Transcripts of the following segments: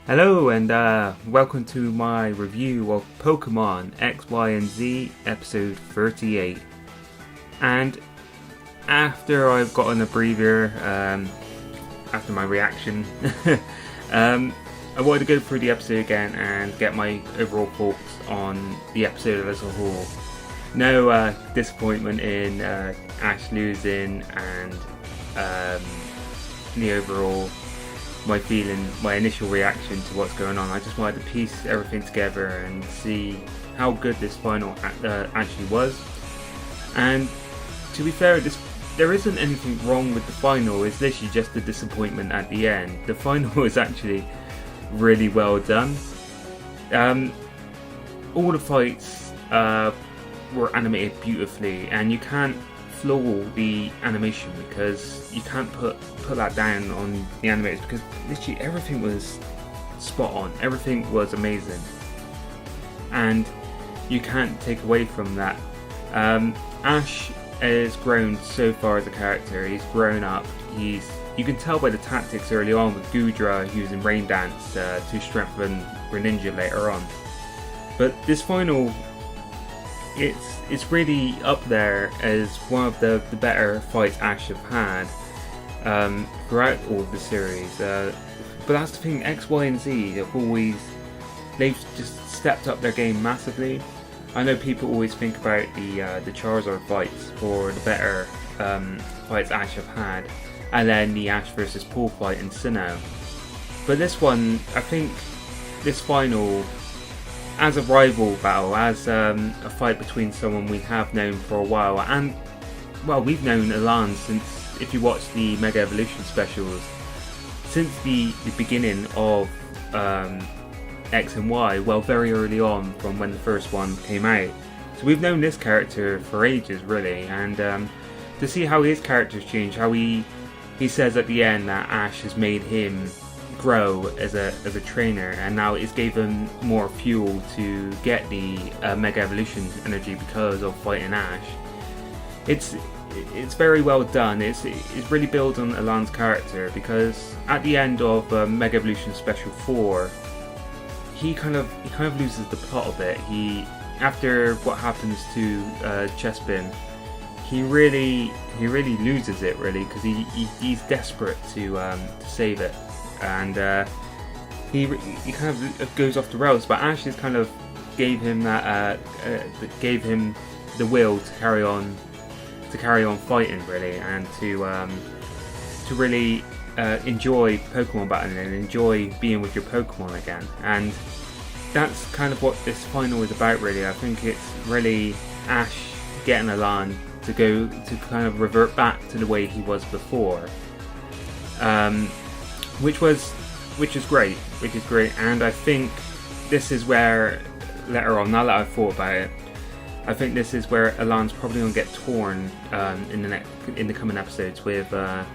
Hello and welcome to my review of Pokemon X, Y, and Z episode 38. And after I've gotten a breather, after my reaction, I wanted to go through the episode again and get my overall thoughts on the episode as a whole. No disappointment in Ash losing and the overall my initial reaction to what's going on. I just wanted to piece everything together and see how good this final actually was. And to be fair, there isn't anything wrong with the final. It's literally just a disappointment at the end. The final is actually really well done. All the fights were animated beautifully, and you can't flaw the animation because you can't put that down on the animators, because literally everything was spot on, everything was amazing, and you can't take away from that. Ash has grown so far as a character. He's grown up. You can tell by the tactics early on with Goodra using Rain Dance to strengthen Greninja later on. But this final, it's really up there as one of the better fights Ash have had throughout all of the series. But that's the thing, X, Y, and Z they've just stepped up their game massively. I know people always think about the Charizard fights for the better fights Ash have had, and then the Ash versus Paul fight in Sinnoh. But this one, I think this final, as a rival battle, as a fight between someone we have known for a while, and well, we've known Elan since, if you watch the Mega Evolution specials, since the beginning of X and Y, well, very early on from when the first one came out. So we've known this character for ages, really, and to see how his character's changed, how he says at the end that Ash has made him grow as a trainer, and now it's gave him more fuel to get the Mega Evolution energy because of fighting Ash. It's very well done. It's really built on Elan's character, because at the end of Mega Evolution Special 4, he kind of loses the plot a bit. After what happens to Chespin, he really loses it, really, because he's desperate to save it. And he kind of goes off the rails, but Ash just kind of gave him the will to carry on fighting, really, and to really enjoy Pokemon battling and enjoy being with your Pokemon again. And that's kind of what this final is about, really. I think it's really Ash getting Elan to go to kind of revert back to the way he was before. Which is great, and I think this is where, later on, now that I've thought about it, I think this is where Elan's probably going to get torn in the coming episodes with the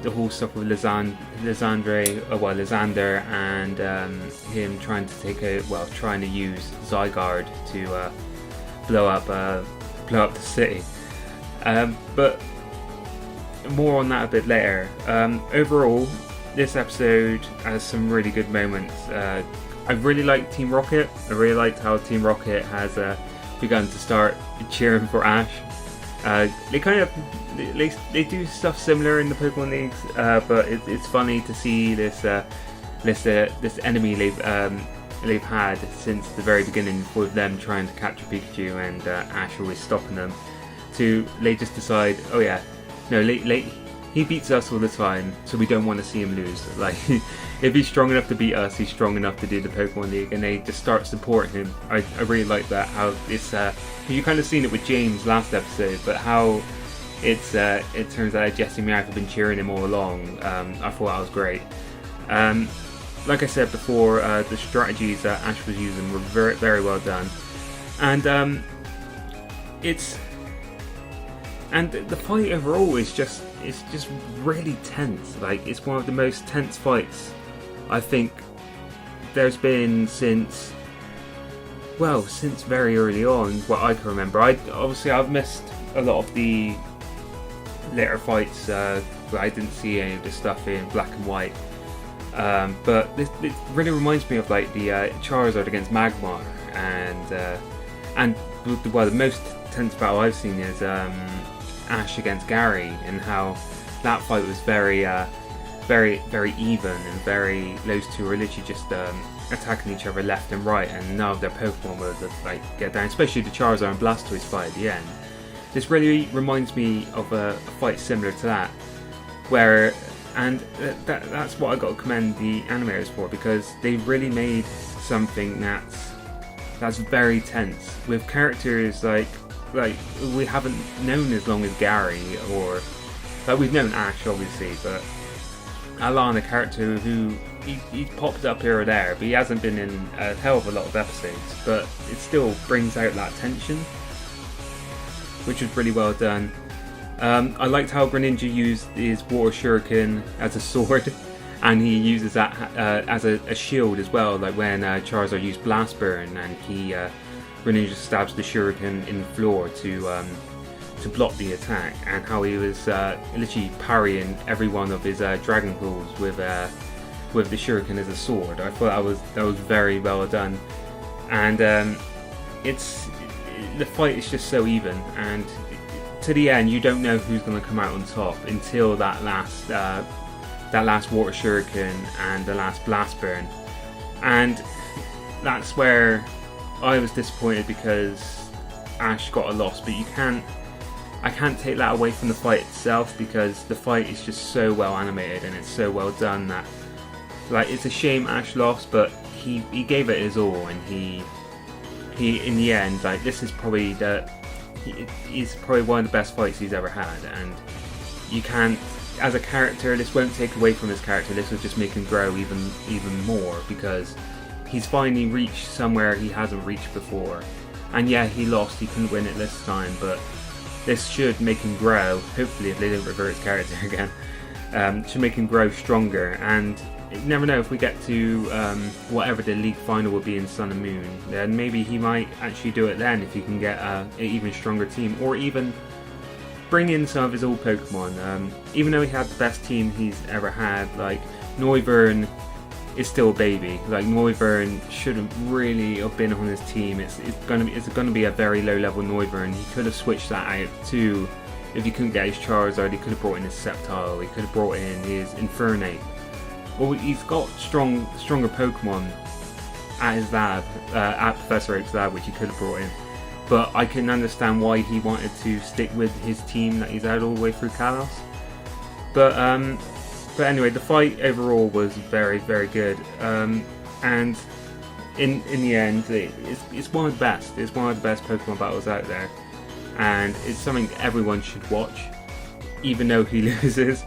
whole stuff with Lysander, and him trying to use Zygarde to blow up the city. But more on that a bit later. Overall, this episode has some really good moments. I really liked Team Rocket. I really liked how Team Rocket has begun to start cheering for Ash. They do stuff similar in the Pokemon leagues, but it's funny to see this enemy they've had since the very beginning, with them trying to capture Pikachu and Ash always stopping them. They just decide, oh yeah, no, he beats us all the time, so we don't want to see him lose. Like, if he's strong enough to beat us, he's strong enough to do the Pokemon League, and they just start supporting him. I really like that, how it's you kind of seen it with James last episode, but how it turns out Jesse Meowth have been cheering him all along. I thought that was great. Like I said before, the strategies that Ash was using were very, very well done, and the fight overall is just really tense. Like, it's one of the most tense fights I think there's been since very early on, what I can remember. I've missed a lot of the later fights, but I didn't see any of the stuff in black and white. But it really reminds me of like the Charizard against Magmar, and well, the most tense battle I've seen is Ash against Gary, and how that fight was very even, and those two were literally just attacking each other left and right, and none of their Pokemon would like get down, especially the Charizard and Blastoise fight at the end. This really reminds me of a fight similar to that, where that's what I got to commend the animators for, because they really made something that's very tense with characters like we haven't known as long as Gary, or like we've known Ash obviously, but Alan, a character who he's popped up here or there, but he hasn't been in a hell of a lot of episodes, but it still brings out that tension, which was really well done. I liked how Greninja used his Water Shuriken as a sword, and he uses that as a shield as well, like when Charizard used Blast Burn, and Greninja stabs the Shuriken in the floor to block the attack, and how he was literally parrying every one of his Dragon Balls with the Shuriken as a sword. I thought that was very well done, and the fight is just so even, and to the end you don't know who's going to come out on top until that last Water Shuriken and the last Blast Burn, and that's where I was disappointed because Ash got a loss. But I can't take that away from the fight itself, because the fight is just so well animated and it's so well done that, like, it's a shame Ash lost, but he gave it his all, and he in the end, like, this is probably he's probably one of the best fights he's ever had, and you can't, as a character, this won't take away from his character. This will just make him grow even more, because he's finally reached somewhere he hasn't reached before. And yeah, he lost, he couldn't win it this time, but this should make him grow, hopefully, if they don't revert his character again. Should make him grow stronger, and you never know, if we get to whatever the league final will be in Sun and Moon, then maybe he might actually do it then, if he can get an even stronger team, or even bring in some of his old Pokemon. Even though he had the best team he's ever had, like, Noivern is still a baby. Like, Noivern shouldn't really have been on his team. It's gonna be a very low level Noivern. He could have switched that out too. If he couldn't get his Charizard, he could have brought in his Sceptile. He could have brought in his Infernape. Well, he's got stronger Pokemon at his lab, at Professor Oak's lab, which he could have brought in. But I can understand why he wanted to stick with his team that he's had all the way through Kalos. But anyway, the fight overall was very, very good. And in the end, it's one of the best. It's one of the best Pokemon battles out there, and it's something everyone should watch, even though he loses.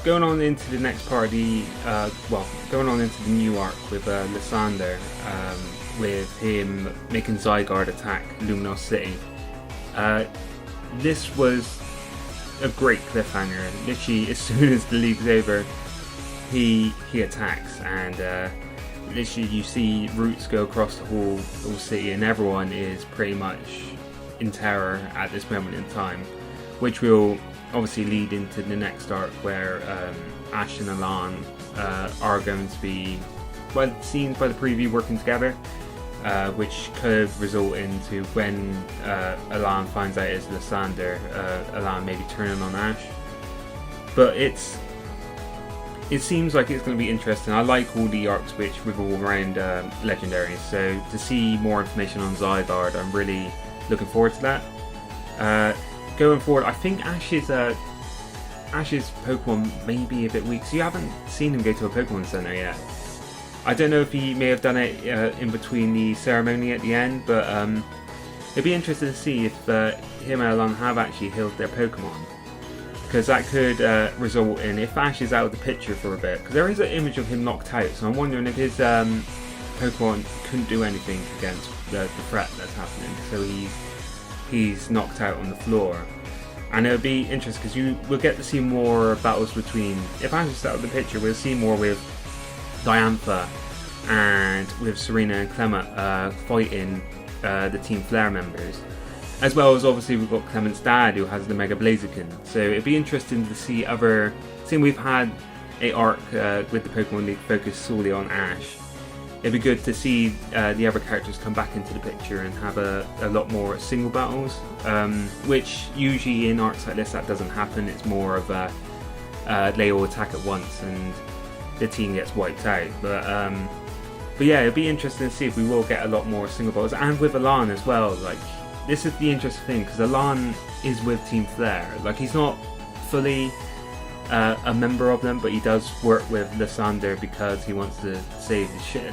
Going on into the next part of going on into the new arc with Lysander, with him making Zygarde attack Luminos City. This was a great cliffhanger. Literally, as soon as the league's over, he attacks, and literally you see roots go across the whole city, and everyone is pretty much in terror at this moment in time, which will obviously lead into the next arc, where Ash and Alan are going to be, well, it seems by the preview, working together, which could result into, when Alan finds out it's Lysander, Alan maybe turning on Ash. But it seems like it's going to be interesting. I like all the arcs which revolve around legendaries, so to see more information on Zygarde, I'm really looking forward to that. Going forward, I think Ash's Pokemon may be a bit weak, so you haven't seen him go to a Pokemon Center yet. I don't know if he may have done it in between the ceremony at the end, but it'd be interesting to see if him and Alan have actually healed their Pokemon, because that could result in, if Ash is out of the picture for a bit, because there is an image of him knocked out, so I'm wondering if his Pokemon couldn't do anything against the threat that's happening, so he's knocked out on the floor. And it'll be interesting because we'll get to see more battles between, if Ash is out of the picture, we'll see more with Diantha and with Serena and Clement fighting the Team Flare members, as well as obviously we've got Clement's dad, who has the Mega Blaziken. So it'd be interesting to see seeing we've had a arc with the Pokemon League focused solely on Ash, it'd be good to see the other characters come back into the picture and have a lot more single battles, which usually in arcs like this that doesn't happen. It's more of a they all attack at once and the team gets wiped out. But yeah, it'd be interesting to see if we will get a lot more single battles, and with Alan as well. Like, this is the interesting thing, because Alan is with Team Flare. Like, he's not fully a member of them, but he does work with Lysander because he wants to save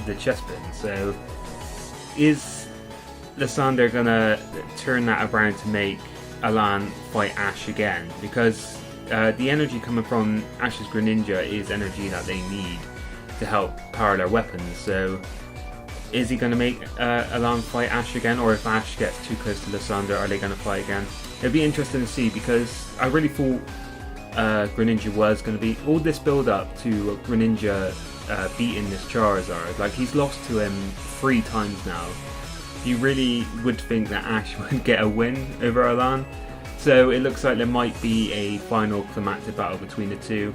the Chespin. So is Lysander gonna turn that around to make Alan fight Ash again? Because the energy coming from Ash's Greninja is energy that they need to help power their weapons. So is he going to make Alan fight Ash again, or if Ash gets too close to Lysander, are they going to fight again? It'd be interesting to see, because I really thought Greninja was going to be all this build up to Greninja beating this Charizard. Like, he's lost to him 3 times now. You really would think that Ash would get a win over Alan. So it looks like there might be a final climactic battle between the two,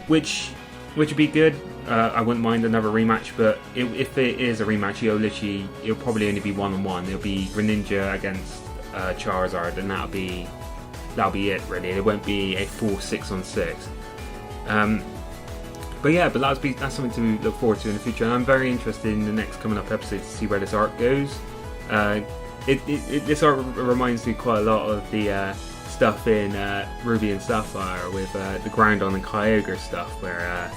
which would be good. I wouldn't mind another rematch, but if it is a rematch, it'll probably only be 1-on-1. It'll be Greninja against Charizard, and that'll be it really. It won't be a full 6-on-6. But yeah, that's something to look forward to in the future, and I'm very interested in the next coming up episode to see where this arc goes. This arc reminds me quite a lot of the stuff in Ruby and Sapphire with the Groudon and Kyogre stuff, where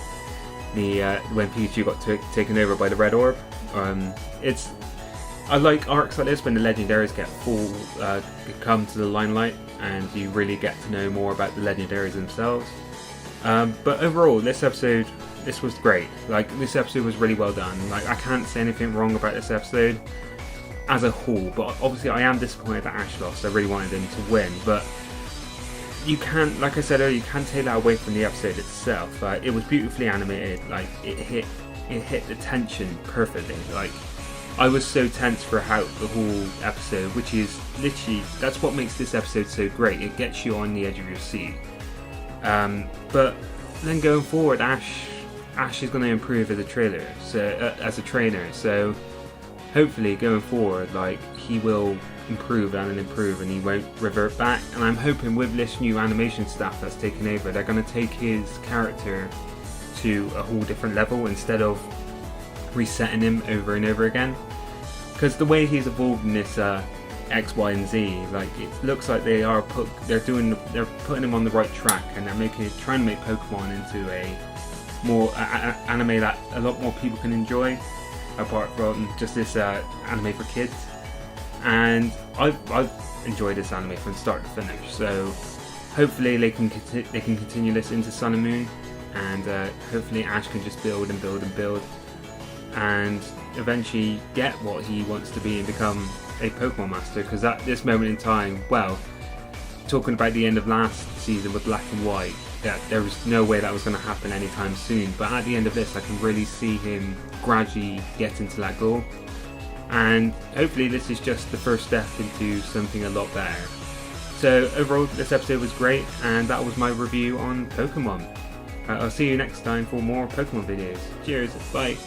when Pikachu got taken over by the Red Orb. I like arcs like this when the legendaries come to the limelight and you really get to know more about the legendaries themselves. But overall, this was great. Like, this episode was really well done. Like, I can't say anything wrong about this episode as a whole, but obviously I am disappointed that Ash lost. I really wanted him to win, but you can't, like I said earlier, you can't take that away from the episode itself. It was beautifully animated. Like, it hit the tension perfectly. Like, I was so tense throughout the whole episode, which is literally, that's what makes this episode so great. It gets you on the edge of your seat. But then going forward, Ash is going to improve as a trainer. So hopefully going forward, like, he will improve and he won't revert back. And I'm hoping with this new animation staff that's taken over, they're going to take his character to a whole different level instead of resetting him over and over again. Because the way he's evolved in this X, Y, and Z, like, it looks like they're putting him on the right track, and they're trying to make Pokemon into a more anime that a lot more people can enjoy, apart from just this anime for kids. And I've enjoyed this anime from start to finish. So hopefully they can continue this into Sun and Moon, and hopefully Ash can just build and build and build, and eventually get what he wants to be and become a Pokemon Master. Because at this moment in time, well, talking about the end of last season with Black and White, there was no way that was going to happen anytime soon. But at the end of this, I can really see him gradually getting to that goal. And hopefully this is just the first step into something a lot better. So overall, this episode was great, and that was my review on Pokemon. I'll see you next time for more Pokemon videos. Cheers, bye!